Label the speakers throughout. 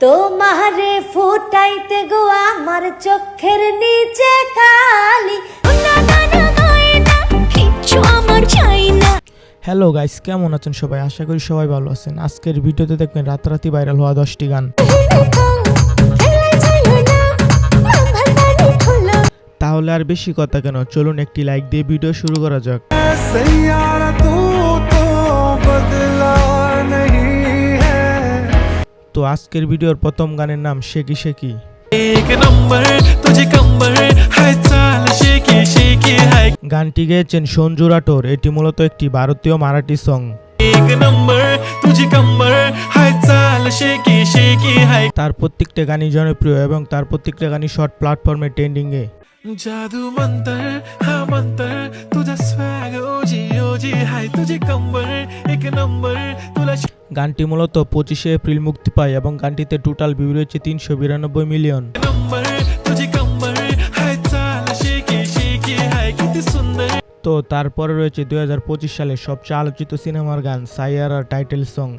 Speaker 1: তোমারে ফুটাইতে গো আমার চোখের নিচে খালি
Speaker 2: হ্যালো গাইস, কেমন আছেন সবাই? আশা করি সবাই ভালো আছেন। আজকের ভিডিওতে দেখবেন রাতারাতি ভাইরাল হওয়া 10টি গান। তাহলে আর বেশি কথা কেন, চলুন একটি লাইক দিয়ে ভিডিও শুরু করা যাক। তো আজকের ভিডিওর প্রথম গানের নাম শেকি শেকি। গানটি গেয়েছেন সঞ্জু রাঠোর। এটি মূলত একটি ভারতীয় মারাঠি সং। তার প্রত্যেকটা গানই জনপ্রিয় এবং তার প্রত্যেকটা গানই শর্ট প্ল্যাটফর্মে ট্রেন্ডিং এ।
Speaker 3: जादू मंतर हा मंतर तुझा स्वॅग ओजी ओजी हाय तुझे कंबर एक नंबर तुला
Speaker 2: গানটি মূলত 25শে এপ্রিল মুক্তি পায় এবং গানটিতে টোটাল ভিউ রয়েছে 392 মিলিয়ন।
Speaker 3: नंबर तुझे कंबर हाय चाल शेकी शेकी हाय किती सुंदर।
Speaker 2: তো তারপরে রয়েছে 2025 সালে সবচেয়ে আলোচিত সিনেমার গান সাইয়ারা টাইটেল সং।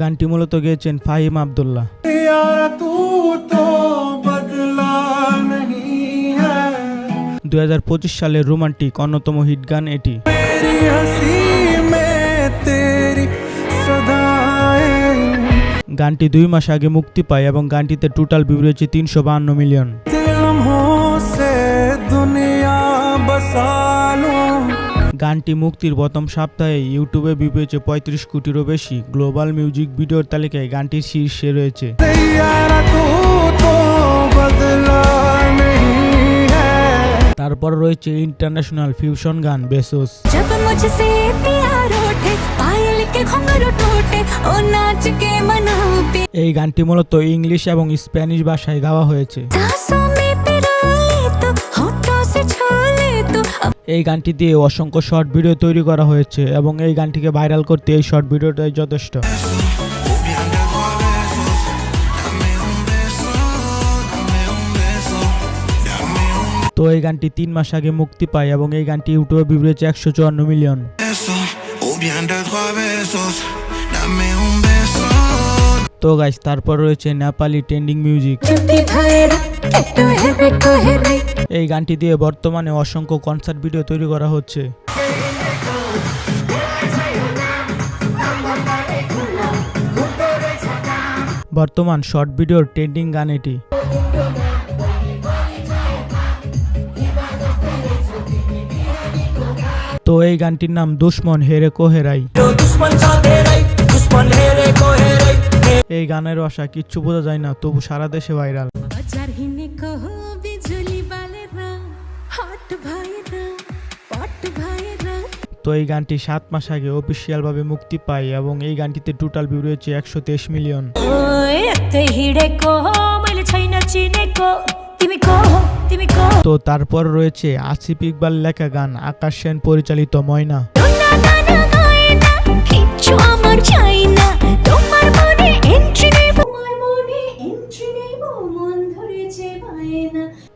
Speaker 2: গানটি মূলত গেয়েছেন ফাহিম আব্দুল্লাহ। 2025 সালের রোমান্টিক অন্যতম হিট গান এটি। গানটি 2 মাস আগে মুক্তি পায় এবং গানটিতে টোটাল ভিউ রয়েছে 352 মিলিয়ন। গানটি মুক্তির প্রথম সপ্তাহে ইউটিউবে ভিউ পেয়েছে 35 কোটিরও বেশি। গ্লোবাল মিউজিক ভিডিওর তালিকায় গানটি শীর্ষে রয়েছে। তারপর রয়েছে ইন্টারন্যাশনাল ফিউশন গান বেসোস। এই গানটি মূলত ইংলিশ এবং স্প্যানিশ ভাষায় গাওয়া হয়েছে। এই গানটি দিয়ে অসংখ্য শর্ট ভিডিও তৈরি করা হয়েছে এবং এই গানটিকে ভাইরাল করতে এই শর্ট ভিডিওটাই যথেষ্ট। তো এই গানটি 3 মাস আগে মুক্তি পায় এবং এই গানটি ইউটিউবে ভিউ রয়েছে 154 মিলিয়ন। তো গাইস, তারপর রয়েছে নেপালি ট্রেন্ডিং মিউজিক। এই গানটি দিয়ে বর্তমানে অসংখ্য কনসার্ট ভিডিও তৈরি করা হচ্ছে। বর্তমান শর্ট ভিডিওর ট্রেন্ডিং গান এটি। তো এই গানটির নাম দুশ্মন হেরে কোহেরাই। এই গানের ভাষা কিচ্ছু বোঝা যায় না, তবু সারা দেশে ভাইরাল। তো এই গানটি 7 মাস আগে অফিসিয়াল ভাবে মুক্তি পায় এবং এই গানটিতে টোটাল ভিউ রয়েছে 123 মিলিয়ন। তো তারপর রয়েছে আসিফ ইকবাল লেখা গান আকাশ সেন পরিচালিত ময়না।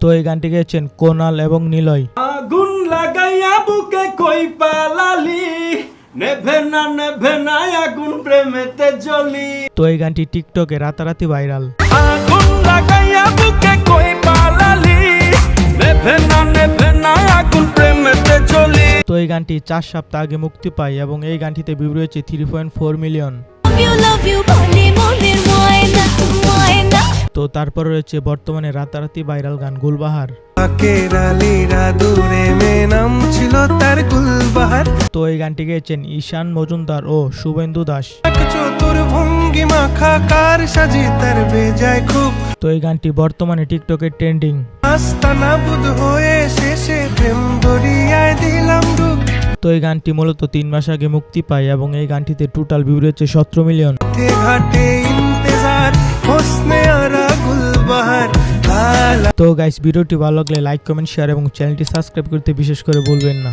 Speaker 2: তো এই গানটি গেয়েছেন কোনাল এবং নিলয়।
Speaker 3: আগুন লাগাইয়া বুকে কই পালালি নেভে না আগুন প্রেমেতে জ্বলি।
Speaker 2: তো এই গানটি টিকটকে রাতারাতি ভাইরাল।
Speaker 3: আগুন লাগাইয়া বুকে কই পালালি নেভে না আগুন প্রেমেতে জ্বলি।
Speaker 2: তো এই গানটি 4 সপ্তাহ আগে মুক্তি পায় এবং এই গানটিতে ভিউ রয়েছে 3.4 মিলিয়ন। তো তারপর রয়েছে বর্তমানে রাতারাতি ভাইরাল গান গুলবাহার। তো এই গানটি গেয়েছেন ঈশান মজুমদার ও শুভেন্দু দাস। তো এই গানটি বর্তমানে টিকটকের ট্রেন্ডিং। তো এই গানটি মূলত 3 মাস আগে মুক্তি পায় এবং এই গানটিতে টোটাল ভিউ রয়েছে 17 মিলিয়ন। তো গাইস, ভিডিওটি ভালো লাগলে লাইক কমেন্ট শেয়ার এবং চ্যানেলটি সাবস্ক্রাইব করতে বিশেষ করে ভুলবেন না।